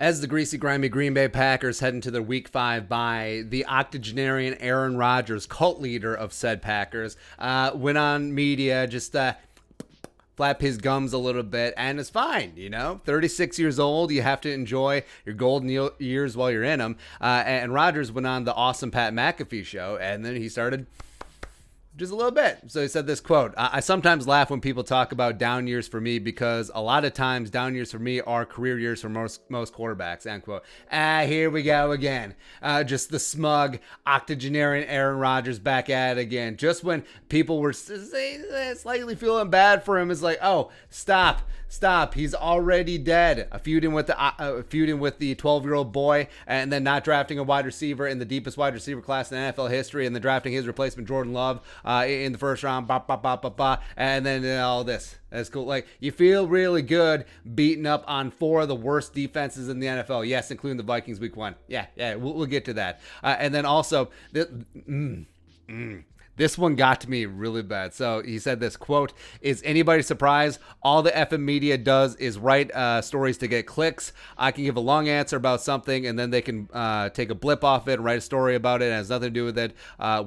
As the Greasy, Grimy Green Bay Packers head into their Week 5 bye, the Octagenarian Aaron Rodgers, cult leader of said Packers, went on media, just flap his gums a little bit, and it's fine, 36 years old, you have to enjoy your golden years while you're in them. And Rodgers went on the awesome Pat McAfee Show, and then he started just a little bit. So he said this quote, I sometimes laugh when people talk about down years for me because a lot of times down years for me are career years for most quarterbacks, end quote. Here we go again. Just the smug octogenarian Aaron Rodgers back at it again. Just when people were slightly feeling bad for him, it's like, oh, stop. He's already dead. Feuding with the 12-year-old boy, and then not drafting a wide receiver in the deepest wide receiver class in NFL history, and then drafting his replacement Jordan Love in the first round. And then all this. That's cool. Like, you feel really good beating up on 4 of the worst defenses in the NFL. Yes, including the Vikings Week 1. Yeah, we'll get to that. And then also this one got to me really bad. So he said this, quote, is anybody surprised? All the effing media does is write stories to get clicks. I can give a long answer about something, and then they can take a blip off it and write a story about it. It has nothing to do with it,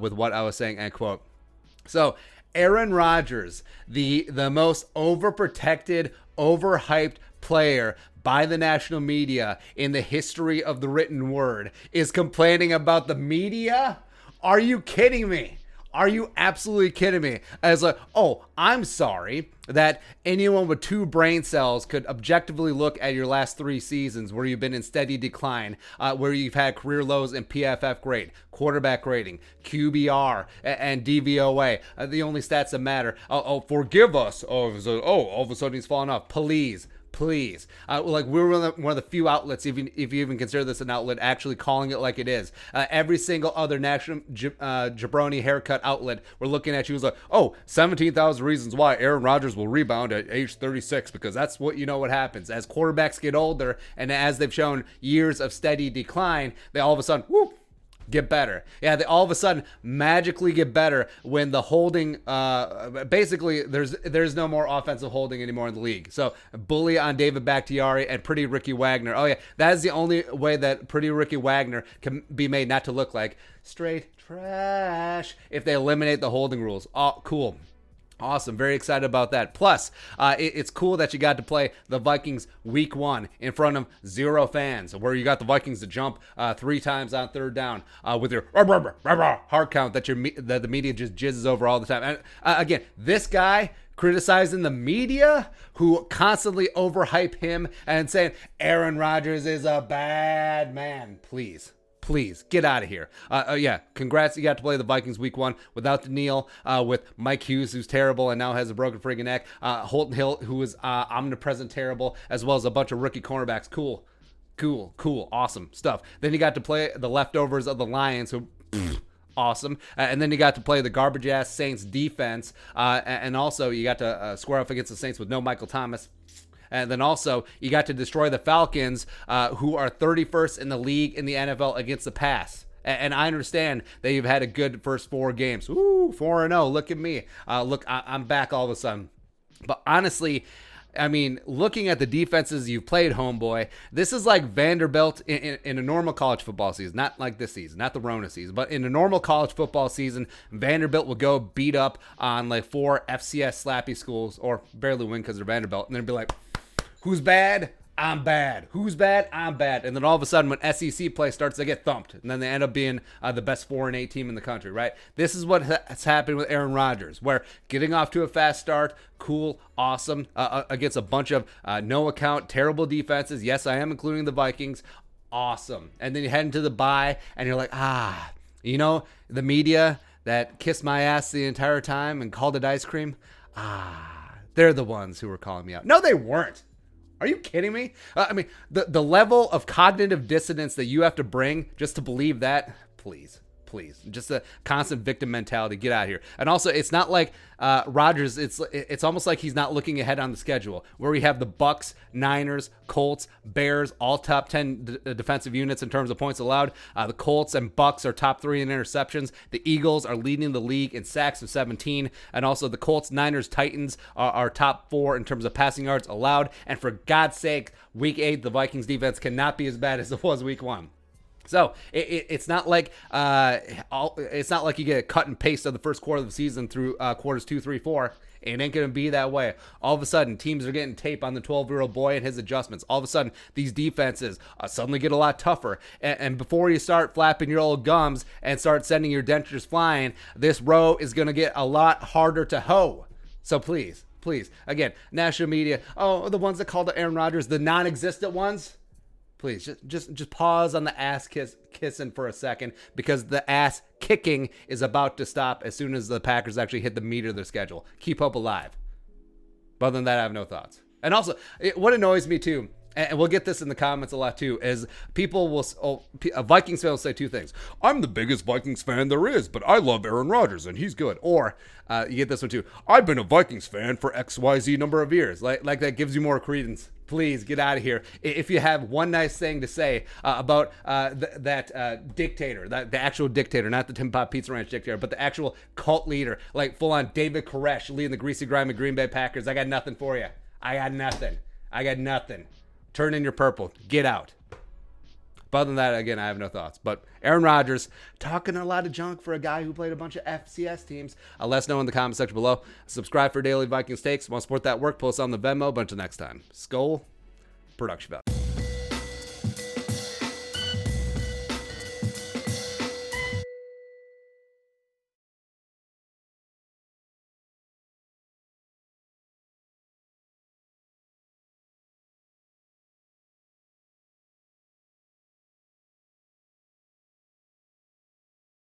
with what I was saying, end quote. So Aaron Rodgers, the most overprotected, overhyped player by the national media in the history of the written word, is complaining about the media? Are you kidding me? Are you absolutely kidding me? As like, oh, I'm sorry that anyone with 2 brain cells could objectively look at your last 3 seasons where you've been in steady decline, where you've had career lows in PFF grade, quarterback rating, QBR, and DVOA. The only stats that matter. Oh, forgive us. All of a sudden he's falling off. Please. Like, we're one of the few outlets, if you even consider this an outlet, actually calling it like it is. Every single other national jabroni haircut outlet, we're looking at you as like, 17,000 reasons why Aaron Rodgers will rebound at age 36, because that's what happens. As quarterbacks get older, and as they've shown years of steady decline, they all of a sudden, get better. Yeah, they all of a sudden magically get better when the holding, basically there's no more offensive holding anymore in the league. So bully on David Bakhtiari and Pretty Ricky Wagner. Oh yeah, that is the only way that Pretty Ricky Wagner can be made not to look like straight trash if they eliminate the holding rules. Oh, cool. Awesome. Very excited about that. Plus, it's cool that you got to play the Vikings Week 1 in front of 0 fans, where you got the Vikings to jump 3 times on 3rd down with your hard count that the media just jizzes over all the time. And again, this guy criticizing the media who constantly overhype him and saying Aaron Rodgers is a bad man. Please, get out of here. Yeah, congrats. You got to play the Vikings Week 1 without Daniil, with Mike Hughes, who's terrible and now has a broken friggin' neck. Holton Hill, who is omnipresent terrible, as well as a bunch of rookie cornerbacks. Cool. Awesome stuff. Then you got to play the leftovers of the Lions, who... awesome. And then you got to play the garbage-ass Saints defense. And also, you got to square off against the Saints with no Michael Thomas. And then also, you got to destroy the Falcons, who are 31st in the league in the NFL against the pass. And I understand that you've had a good first 4 games. Ooh, 4-0. Look at me. Look, I'm back all of a sudden. But honestly, I mean, looking at the defenses you've played, homeboy, this is like Vanderbilt in a normal college football season. Not like this season, not the Rona season, but in a normal college football season, Vanderbilt will go beat up on like 4 FCS slappy schools, or barely win because they're Vanderbilt, and then be like, who's bad? I'm bad. Who's bad? I'm bad. And then all of a sudden, when SEC play starts, they get thumped. And then they end up being the best 4-8 team in the country, right? This is what has happened with Aaron Rodgers, where getting off to a fast start, cool, awesome, against a bunch of no account, terrible defenses. Yes, I am including the Vikings. Awesome. And then you head into the bye, and you're like, the media that kissed my ass the entire time and called it ice cream, they're the ones who were calling me out. No, they weren't. Are you kidding me? I mean, the level of cognitive dissonance that you have to bring just to believe that, please. Please, just a constant victim mentality. Get out of here. And also, it's not like Rodgers. It's almost like he's not looking ahead on the schedule, where we have the Bucks, Niners, Colts, Bears, all top 10 defensive units in terms of points allowed. The Colts and Bucks are top 3 in interceptions. The Eagles are leading the league in sacks with 17, and also the Colts, Niners, Titans are top 4 in terms of passing yards allowed. And for God's sake, Week 8, the Vikings defense cannot be as bad as it was Week 1. So it's not like you get a cut and paste of the first quarter of the season through quarters 2, 3, 4. It ain't going to be that way. All of a sudden, teams are getting tape on the 12-year-old boy and his adjustments. All of a sudden, these defenses suddenly get a lot tougher. And before you start flapping your old gums and start sending your dentures flying, this row is going to get a lot harder to hoe. So please, again, national media, the ones that called Aaron Rodgers, the non-existent ones, please, just pause on the ass kissing for a second, because the ass kicking is about to stop as soon as the Packers actually hit the meat of their schedule. Keep hope alive. But other than that, I have no thoughts. And also, what annoys me too, and we'll get this in the comments a lot too, is people will, a Vikings fan will say two things. I'm the biggest Vikings fan there is, but I love Aaron Rodgers and he's good. Or you get this one too. I've been a Vikings fan for XYZ number of years. Like that gives you more credence. Please get out of here. If you have one nice thing to say about that dictator, the actual dictator, not the Tim Pop Pizza Ranch dictator, but the actual cult leader, like full-on David Koresh leading the Greasy, Grimy Green Bay Packers, I got nothing for you. I got nothing. Turn in your purple. Get out. But other than that, again, I have no thoughts. But Aaron Rodgers talking a lot of junk for a guy who played a bunch of FCS teams. Let us know in the comment section below. Subscribe for daily Vikings takes. Want to support that work? Post on the Venmo. But until next time, Skull Production Value.